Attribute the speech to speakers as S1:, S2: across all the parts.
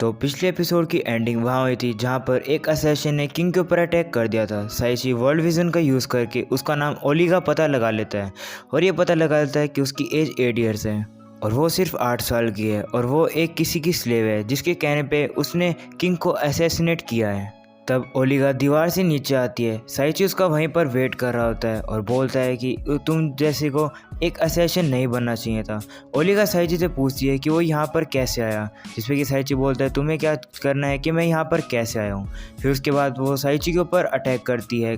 S1: तो पिछले एपिसोड की एंडिंग वहाँ हुई थी जहाँ पर एक असैसिन ने किंग के ऊपर अटैक कर दिया था। साइची वर्ल्ड विजन का यूज़ करके उसका नाम ओली का पता लगा लेता है और ये पता लगा लेता है कि उसकी एज 8 ईयर्स है और वो सिर्फ 8 साल की है और वो एक किसी की स्लेव है जिसके कहने पे उसने किंग को असैसिनेट किया है। तब ओलिगा दीवार से नीचे आती है। साइची उसका वहीं पर वेट कर रहा होता है और बोलता है कि तुम जैसे को एक असैसिन नहीं बनना चाहिए था। ओलिगा साइची से पूछती है कि वो यहाँ पर कैसे आया, जिसपे कि साइची बोलता है तुम्हें क्या करना है कि मैं यहाँ पर कैसे आया हूँ। फिर उसके बाद वो साइची के ऊपर अटैक करती है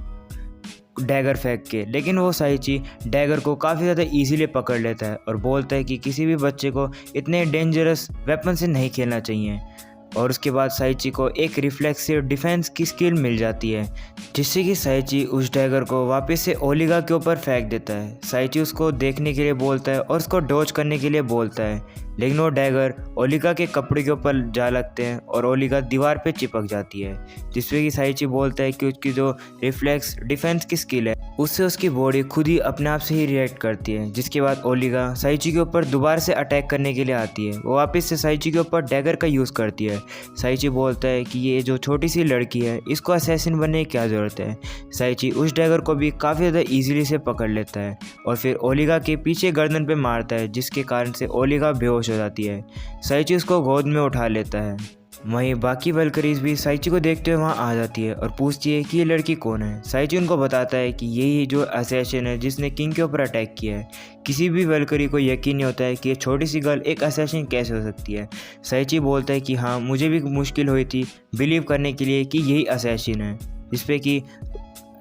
S1: डैगर फेंक के, लेकिन वो साइची डैगर को काफ़ी ज़्यादा इजीली पकड़ लेता है और बोलता है कि किसी भी बच्चे को इतने डेंजरस वेपन से नहीं खेलना चाहिए। और उसके बाद साइची को एक रिफ्लेक्सिव डिफेंस की स्किल मिल जाती है जिससे कि साइची उस डैगर को वापस से ओलिगा के ऊपर फेंक देता है। साइची उसको देखने के लिए बोलता है और उसको डॉज करने के लिए बोलता है, लेकिन वो डैगर ओलिगा के कपड़े के ऊपर जा लगते हैं और ओलिगा दीवार पे चिपक जाती है, जिससे कि साइची बोलता है कि उसकी जो रिफ्लेक्स डिफेंस की स्किल है उससे उसकी बॉडी खुद ही अपने आप से ही रिएक्ट करती है। जिसके बाद ओलिगा साइची के ऊपर दोबारा से अटैक करने के लिए आती है। वो वापस से साइची के ऊपर डैगर का यूज़ करती है। साइची बोलता है कि ये जो छोटी सी लड़की है इसको असैसिन बनने की क्या ज़रूरत है। साइची उस डैगर को भी काफ़ी ज़्यादा ईजिली से पकड़ लेता है और फिर ओलिगा के पीछे गर्दन पे मारता है, जिसके कारण से ओलिगा बेहोश हो जाती है। साइची उसको गोद में उठा लेता है। वहीं बाकी वल्करीज भी साइची को देखते हुए वहाँ आ जाती है और पूछती है कि ये लड़की कौन है। साइची उनको बताता है कि यही जो असैसिन है जिसने किंग के ऊपर अटैक किया है। किसी भी वल्करी को यकीन नहीं होता है कि ये छोटी सी गर्ल एक असैसिन कैसे हो सकती है। साइची बोलता है कि हाँ, मुझे भी मुश्किल हुई थी बिलीव करने के लिए कि यही असैसिन है। जिस पे कि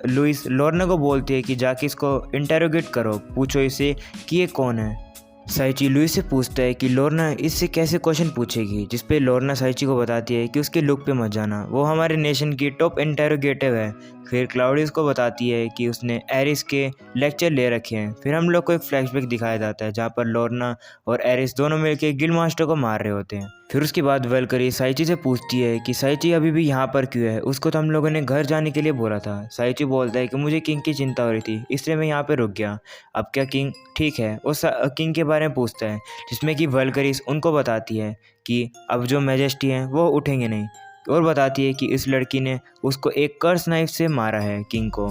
S1: लुइस लोर्ना को बोलती है कि जाके इसको इंटेरोगेट करो, पूछो इसे कि ये कौन है। साइची लुइस से पूछता है कि लोर्ना इससे कैसे क्वेश्चन पूछेगी, जिस पे लोर्ना साइची को बताती है कि उसके लुक पे मत जाना, वो हमारे नेशन की टॉप इंटेरोगेटिव है। फिर क्लाउडियस को बताती है कि उसने एरिस के लेक्चर ले रखे हैं। फिर हम लोग को एक फ्लैशबैक दिखाया जाता है जहाँ पर लोर्ना और एरिस दोनों मिलकर गिल्ड मास्टर को मार रहे होते हैं। फिर उसके बाद वल्करी साइची से पूछती है कि साइची अभी भी यहाँ पर क्यों है, उसको तो हम लोगों ने घर जाने के लिए बोला था। साइची बोलता है कि मुझे किंग की चिंता हो रही थी इसलिए मैं यहाँ पर रुक गया। अब क्या किंग ठीक है? वो किंग के बारे में पूछता है, जिसमें कि वल्करीस उनको बताती है कि अब जो मैजेस्टी हैं वो उठेंगे नहीं, और बताती है कि इस लड़की ने उसको एक कर्स नाइफ से मारा है किंग को।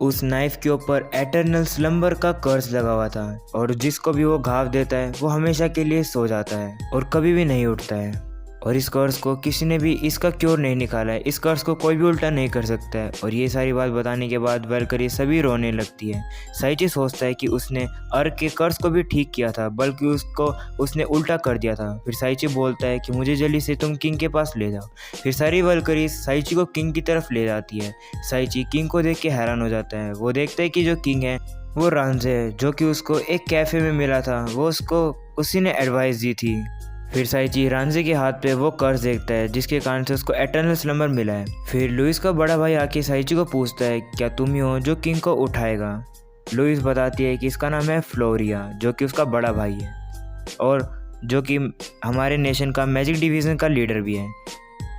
S1: उस नाइफ के ऊपर एटर्नल स्लम्बर का कर्स लगा हुआ था और जिसको भी वो घाव देता है वो हमेशा के लिए सो जाता है और कभी भी नहीं उठता है। और इस कर्स को किसी ने भी इसका क्योर नहीं निकाला है, इस कर्स को कोई भी उल्टा नहीं कर सकता है। और ये सारी बात बताने के बाद वल्करी सभी रोने लगती है। साइची सोचता है कि उसने अर्क के कर्स को भी ठीक किया था, बल्कि उसको उसने उल्टा कर दिया था। फिर साइची बोलता है कि मुझे जल्दी से तुम किंग के पास ले जाओ। फिर सारी वल्करी साइची को किंग की तरफ ले जाती है। साइची किंग को देख के हैरान हो जाता है। वो देखता है कि जो किंग है वो रांझे है, जो कि उसको एक कैफ़े में मिला था, वो उसको उसी ने एडवाइस दी थी। फिर साइची रांझे के हाथ पे वो कर्स देखता है जिसके कारण से उसको एटर्नल स्लम्बर मिला है। फिर लुइस का बड़ा भाई आके साइची को पूछता है क्या तुम ही हो जो किंग को उठाएगा। लुइस बताती है कि इसका नाम है फ्लोरिया, जो कि उसका बड़ा भाई है और जो कि हमारे नेशन का मैजिक डिवीज़न का लीडर भी है।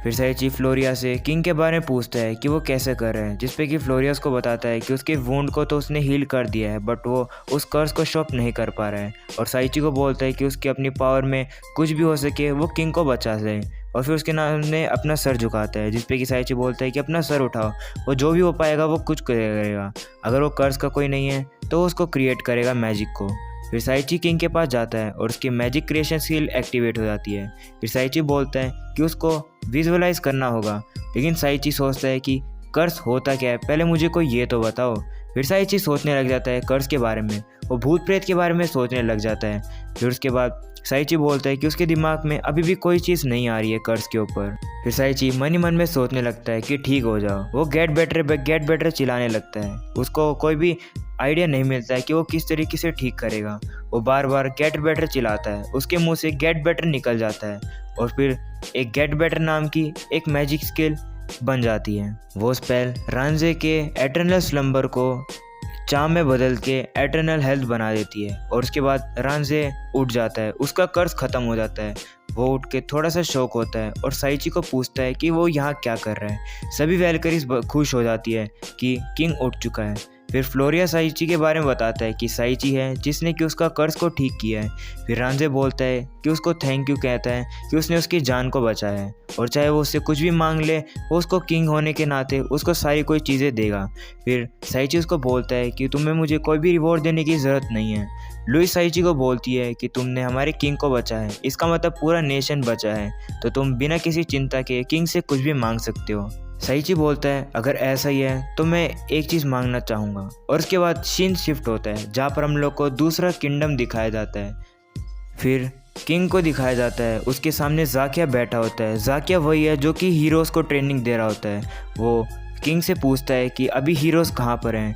S1: फिर साइची फ्लोरिया से किंग के बारे में पूछता है कि वो कैसे कर रहे हैं, जिस पे कि फ्लोरिया उसको बताता है कि उसके वुंड को तो उसने हील कर दिया है बट वो उस कर्स को स्टॉप नहीं कर पा रहा है। और साइची को बोलता है कि उसकी अपनी पावर में कुछ भी हो सके वो किंग को बचा सके। और फिर उसके सामने अपना सर झुकाता है, जिस पे कि साइची बोलता है कि अपना सर उठाओ, वो जो भी हो पाएगा वो कुछ करेगा। अगर वो कर्स का कोई नहीं है तो उसको क्रिएट करेगा मैजिक को। फिर साइची किंग के पास जाता है और उसकी मैजिक क्रिएशन स्किल एक्टिवेट हो जाती है। फिर साइची बोलता है कि उसको विजुअलाइज करना होगा, लेकिन साइची सोचता है कि कर्स होता क्या है, पहले मुझे कोई ये तो बताओ। फिर साइची सोचने लग जाता है कर्स के बारे में, वो भूत प्रेत के बारे में सोचने लग जाता है। फिर उसके बाद साइची बोलता है कि उसके दिमाग में अभी भी कोई चीज़ नहीं आ रही है कर्स के ऊपर। फिर साइची मन ही मन में सोचने लगता है कि ठीक हो जाओ। वो गेट बेटर चिल्लाने लगता है। उसको कोई भी आइडिया नहीं मिलता है कि वो किस तरीके से ठीक करेगा। वो बार बार गेट बेटर चिल्लाता है, उसके मुंह से गेट बेटर निकल जाता है और फिर एक गेट बेटर नाम की एक मैजिक स्किल बन जाती है। वो स्पेल रांझे के एटर्नल स्लम्बर को चाम में बदल के एटर्नल हेल्थ बना देती है और उसके बाद रांझे उठ जाता है, उसका कर्ज खत्म हो जाता है। वो उठ के थोड़ा सा शौक होता है और साइची को पूछता है कि वो यहाँ क्या कर रहा है। सभी वेलकरीज खुश हो जाती है कि किंग उठ चुका है। फिर फ्लोरिया साइची के बारे में बताता है कि साइची है जिसने कि उसका कर्ज को ठीक किया है। फिर रांजे बोलता है कि उसको थैंक यू कहता है कि उसने उसकी जान को बचाया है और चाहे वो उससे कुछ भी मांग ले वो उसको किंग होने के नाते उसको सारी कोई चीज़ें देगा। फिर साइची उसको बोलता है कि तुम्हें मुझे कोई भी रिवॉर्ड देने की ज़रूरत नहीं है। लुइस साइची को बोलती है कि तुमने हमारे किंग को बचाया है, इसका मतलब पूरा नेशन बचा है, तो तुम बिना किसी चिंता के किंग से कुछ भी मांग सकते हो। साइची बोलता है अगर ऐसा ही है तो मैं एक चीज़ मांगना चाहूँगा। और उसके बाद सीन शिफ्ट होता है जहाँ पर हम लोग को दूसरा किंगडम दिखाया जाता है। फिर किंग को दिखाया जाता है, उसके सामने जाकिया बैठा होता है। जाकिया वही है जो कि हीरोज़ को ट्रेनिंग दे रहा होता है। वो किंग से पूछता है कि अभी हीरोज़ कहाँ पर हैं।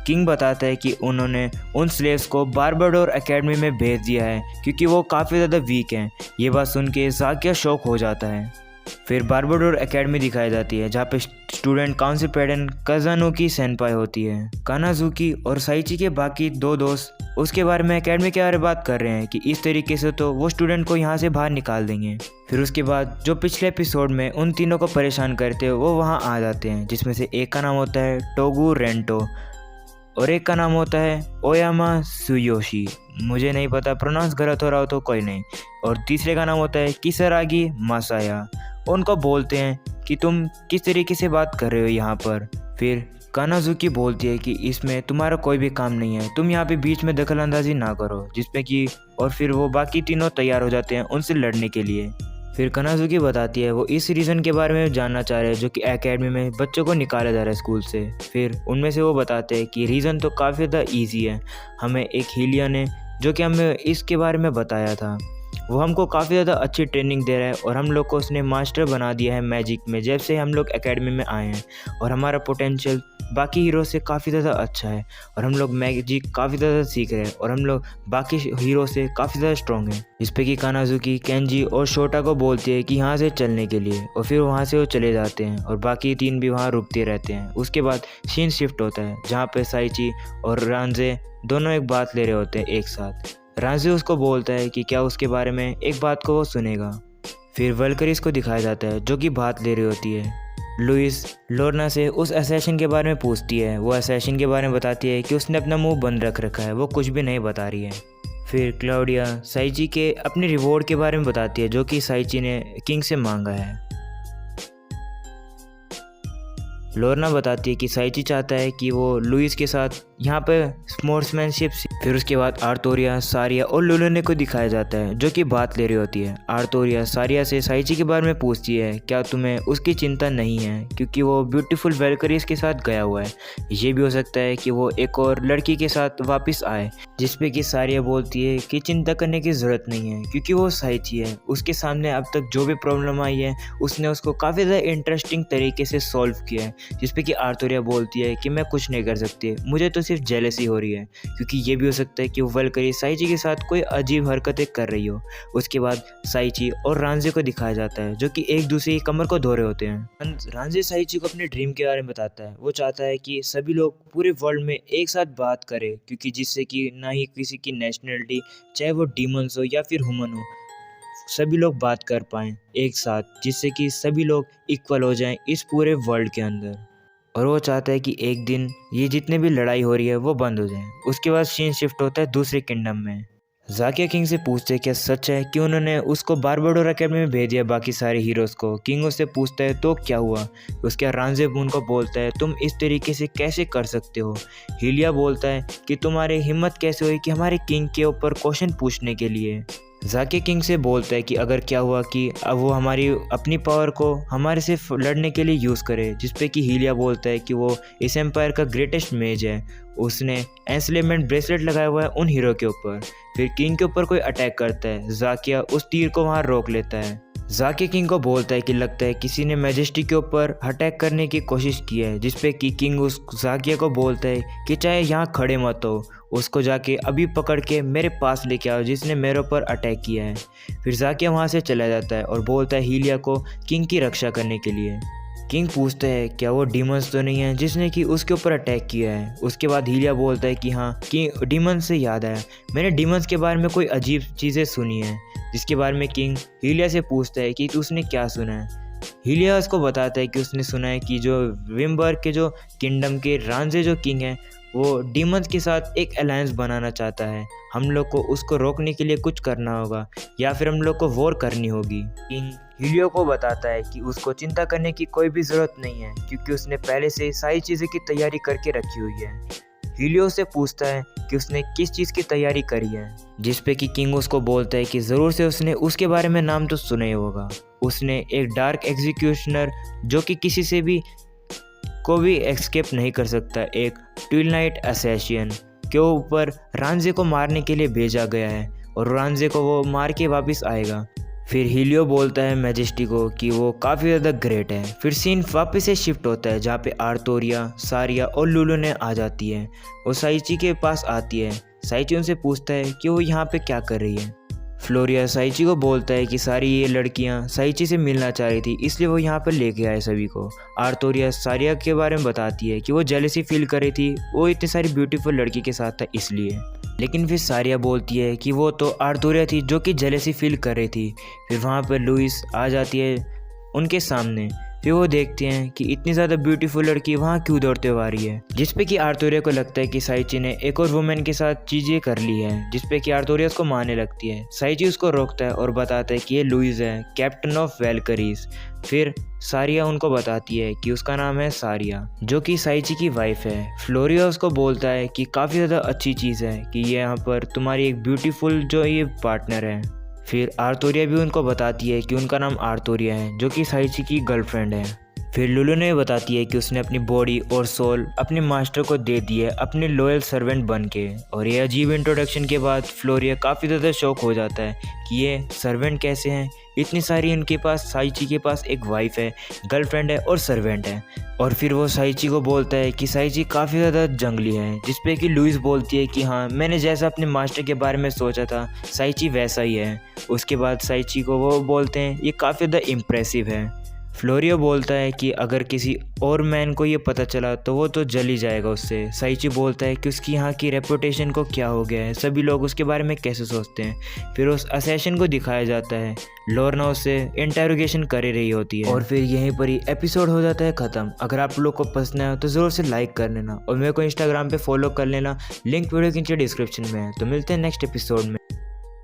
S1: किंग बताता है कि उन्होंने उन स्लेव्स को बार्बाडोर एकेडमी में भेज दिया है क्योंकि वो काफ़ी ज़्यादा वीक हैं। ये बात सुन के जाकिया शॉक हो जाता है। फिर बार्बाडोर एकेडमी दिखाई जाती है जहाँ पे स्टूडेंट काउंसिल प्रेसिडेंट काज़ानुकी सेनपाई होती है। कानाजुकी और साइची के बाकी दो दोस्त उसके बारे में एकेडमी के बारे में बात कर रहे हैं कि इस तरीके से तो वो स्टूडेंट को यहाँ से बाहर निकाल देंगे। फिर उसके बाद जो पिछले एपिसोड में उन तीनों को परेशान करते हैं वो वहाँ आ जाते हैं, जिसमें से एक का नाम होता है टोगू रेंटो और एक का नाम होता है ओयामा सुयोशी। मुझे नहीं पता, प्रोनाउंस गलत हो रहा हो तो कोई नहीं। और तीसरे का नाम होता है किसरागी मासाया। उनको बोलते हैं कि तुम किस तरीके से बात कर रहे हो यहाँ पर। फिर कानाजुकी बोलती है कि इसमें तुम्हारा कोई भी काम नहीं है, तुम यहाँ पे बीच में दखल अंदाजी ना करो, जिसमें कि और फिर वो बाकी तीनों तैयार हो जाते हैं उनसे लड़ने के लिए। फिर कानाजुकी बताती है वो इस रीज़न के बारे में जानना चाह रहे हैं जो कि एकेडमी में बच्चों को निकाला जा रहा है स्कूल से। फिर उनमें से वो बताते हैं कि रीज़न तो काफ़ी ज़्यादा ईजी है। हमें एक हीलिया ने जो कि हमें इसके बारे में बताया था, वो हमको काफ़ी ज़्यादा अच्छी ट्रेनिंग दे रहा है और हम लोग को उसने मास्टर बना दिया है मैजिक में जब से हम लोग एकेडमी में आए हैं। और हमारा पोटेंशियल बाकी हीरो से काफ़ी ज़्यादा अच्छा है और हम लोग मैजिक काफ़ी ज़्यादा सीख रहे हैं और हम लोग बाकी हीरो से काफ़ी ज़्यादा स्ट्रॉन्ग हैं। इस पे कि कानाजुकी केंजी और शोटा को बोलती है कि यहाँ से चलने के लिए और फिर वहाँ से वो चले जाते हैं और बाकी तीन भी वहाँ रुकते रहते हैं। उसके बाद सीन शिफ्ट होता है जहाँ पे साइची और रांजे दोनों एक बात ले रहे होते हैं एक साथ। रांजे उसको बोलता है कि क्या उसके बारे में एक बात को वो सुनेगा। फिर वल्करिस को दिखाया जाता है जो कि बात ले रही होती है। लुइस लोर्ना से उस असैसिन के बारे में पूछती है। वो असैसिन के बारे में बताती है कि उसने अपना मुंह बंद रख रखा है, वो कुछ भी नहीं बता रही है। फिर क्लाउडिया साइची के अपने रिवॉर्ड के बारे में बताती है जो कि साइची ने किंग से मांगा है। लोर्ना बताती है कि साइची चाहता है कि वो लुइस के साथ यहाँ पे स्पोर्ट्समैनशिप। फिर उसके बाद आर्थोरिया, सारिया और लुलोने को दिखाया जाता है जो कि बात ले रही होती है। आर्थोरिया सारिया से साइची के बारे में पूछती है क्या तुम्हें उसकी चिंता नहीं है क्योंकि वो ब्यूटीफुल वेलकरीज के साथ गया हुआ है, ये भी हो सकता है कि वो एक और लड़की के साथ वापस आए। जिस पे कि सारिया बोलती है कि चिंता करने की ज़रूरत नहीं है क्योंकि वो साइची है, उसके सामने अब तक जो भी प्रॉब्लम आई है उसने उसको काफ़ी ज़्यादा इंटरेस्टिंग तरीके से सॉल्व किया है। जिस पे कि आर्थोरिया बोलती है कि मैं कुछ नहीं कर सकती, मुझे तो सिर्फ जेलसी हो रही है क्योंकि ये भी हो सकता है कि वो वल्करी साइची के साथ कोई अजीब हरकतें कर रही हो। उसके बाद साइची और रांजे को दिखाया जाता है जो कि एक दूसरे की कमर को धो रहे होते हैं। रांजे साइची को अपने ड्रीम के बारे में बताता है। वो चाहता है कि सभी लोग पूरे वर्ल्ड में एक साथ बात करें क्योंकि जिससे कि ना ही किसी की नेशनलिटी, चाहे वो डीमंस हो या फिर ह्यूमन हो, सभी लोग बात कर पाएँ एक साथ, जिससे कि सभी लोग इक्वल हो जाएं इस पूरे वर्ल्ड के अंदर। और वो चाहता है कि एक दिन ये जितने भी लड़ाई हो रही है वो बंद हो जाए। उसके बाद सीन शिफ्ट होता है दूसरे किंगडम में। जाकिया किंग से पूछते हैं क्या सच है कि उन्होंने उसको बार्बाडोर एकेडमी में भेज दिया बाकी सारे हीरोज़ को। किंग उससे पूछता है तो क्या हुआ। उसके बाद रांजे उनको बोलता है तुम इस तरीके से कैसे कर सकते हो। हीलिया बोलता है कि तुम्हारी हिम्मत कैसे हुई कि हमारे किंग के ऊपर क्वेश्चन पूछने के लिए। जाकिया किंग से बोलता है कि अगर क्या हुआ कि अब वो हमारी अपनी पावर को हमारे से लड़ने के लिए यूज़ करे। जिस पे कि हीलिया बोलता है कि वो इस एम्पायर का ग्रेटेस्ट मेज है, उसने एंसलेमेंट ब्रेसलेट लगाया हुआ है उन हीरो के ऊपर। फिर किंग के ऊपर कोई अटैक करता है, जाकिया उस तीर को वहाँ रोक लेता है। जाकिया किंग को बोलता है कि लगता है किसी ने मैजेस्टी के ऊपर अटैक करने की कोशिश की है। जिस पे कि किंग उस जाकिया को बोलता है कि चाहे यहाँ खड़े मत हो, उसको जाके अभी पकड़ के मेरे पास लेके आओ जिसने मेरे ऊपर अटैक किया है। फिर जाकिया वहाँ से चला जाता है और बोलता है हीलिया को किंग की रक्षा करने के लिए। किंग पूछता है क्या वो डीमंस तो नहीं है जिसने कि उसके ऊपर अटैक किया है। उसके बाद हीलिया बोलता है कि हाँ, कि डीमंस से याद आया, मैंने डीमंस के बारे में कोई अजीब चीज़ें सुनी है। जिसके बारे में किंग हीलिया से पूछता है कि तू उसने क्या सुना है। हीलिया उसको बताता है कि उसने सुना है कि जो विम्बर्ग के जो किंगडम के रांजे जो किंग हैं वो डीमंस के साथ एक अलायंस बनाना चाहता है। हम लोग को उसको रोकने के लिए कुछ करना होगा या फिर हम लोग को वॉर करनी होगी। किंग हीलियो को बताता है कि उसको चिंता करने की कोई भी ज़रूरत नहीं है क्योंकि उसने पहले से सारी चीज़ें की तैयारी करके रखी हुई है। हीलियो से पूछता है कि उसने किस चीज़ की तैयारी करी है, जिस पे कि किंग उसको बोलता है कि ज़रूर से उसने उसके बारे में नाम तो सुना ही होगा। उसने एक डार्क एग्जीक्यूशनर जो कि किसी से भी को भी एस्केप नहीं कर सकता, एक ट्विलाइट असैसिन के ऊपर रांजे को मारने के लिए भेजा गया है और रांजे को वो मार के वापस आएगा। फिर हीलियो बोलता है मैजेस्टी को कि वो काफ़ी ज़्यादा ग्रेट है। फिर सीन वापस से शिफ्ट होता है जहाँ पे आर्थोरिया, सारिया और लुलू ने आ जाती है। वो साइची के पास आती है। साइची उनसे पूछता है कि वो यहाँ पे क्या कर रही है। फ्लोरिया साइची को बोलता है कि सारी ये लड़कियां साइची से मिलना चाह रही थी इसलिए वो यहाँ पर लेके आए सभी को। आर्थोरिया सारिया के बारे में बताती है कि वो जेलसी फील कर रही थी, वो इतनी सारी ब्यूटीफुल लड़की के साथ था इसलिए। लेकिन फिर सारिया बोलती है कि वो तो आर्थोरिया थी जो कि जेलसी फील कर रही थी। फिर वहाँ पर लुइस आ जाती है उनके सामने। फिर वो देखते हैं कि इतनी ज़्यादा ब्यूटीफुल लड़की वहाँ क्यों दौड़ते हुए आ रही है, जिसपे कि आर्थोरिया को लगता है कि साइची ने एक और वुमेन के साथ चीज़ें कर ली है, जिसपे कि आर्थोरिया उसको मारने लगती है। साइची उसको रोकता है और बताता है कि ये लुइस है, कैप्टन ऑफ वैल्करीज। फिर सारिया उनको बताती है कि उसका नाम है सारिया जो कि साइची की वाइफ है। फ्लोरिया उसको बोलता है कि काफ़ी ज़्यादा अच्छी चीज़ है कि ये यहाँ पर तुम्हारी एक ब्यूटीफुल जो ये पार्टनर है। फिर आर्थोरिया भी उनको बताती है कि उनका नाम आर्थोरिया है जो कि साइची की गर्लफ्रेंड है। फिर लुलू ने बताती है कि उसने अपनी बॉडी और सोल अपने मास्टर को दे दी है अपने लॉयल सर्वेंट बन के। और ये अजीब इंट्रोडक्शन के बाद फ्लोरिया काफ़ी ज़्यादा शॉक हो जाता है कि ये सर्वेंट कैसे हैं, इतनी सारी उनके पास, साइची के पास एक वाइफ है, गर्लफ्रेंड है और सर्वेंट है। और फिर वो साइची को बोलता है कि साइची काफ़ी ज़्यादा जंगली है, जिस पे कि लुइस बोलती है कि हाँ मैंने जैसा अपने मास्टर के बारे में सोचा था साइची वैसा ही है। उसके बाद साइची को वो बोलते हैं ये काफ़ी ज़्यादा इम्प्रेसिव है। फ्लोरियो बोलता है कि अगर किसी और मैन को ये पता चला तो वो तो जल ही जाएगा उससे। साइची बोलता है कि उसकी यहाँ की रेपुटेशन को क्या हो गया है, सभी लोग उसके बारे में कैसे सोचते हैं। फिर उस असैसिन को दिखाया जाता है, लोरना उससे इंटेरोगेशन कर रही होती है और फिर यहीं पर ही एपिसोड हो जाता है ख़त्म। अगर आप लोग को पसंद आया तो ज़रूर से लाइक कर लेना और मेरे को इंस्टाग्राम पे फॉलो कर लेना, लिंक वीडियो के नीचे डिस्क्रिप्शन में है। तो मिलते हैं नेक्स्ट एपिसोड में।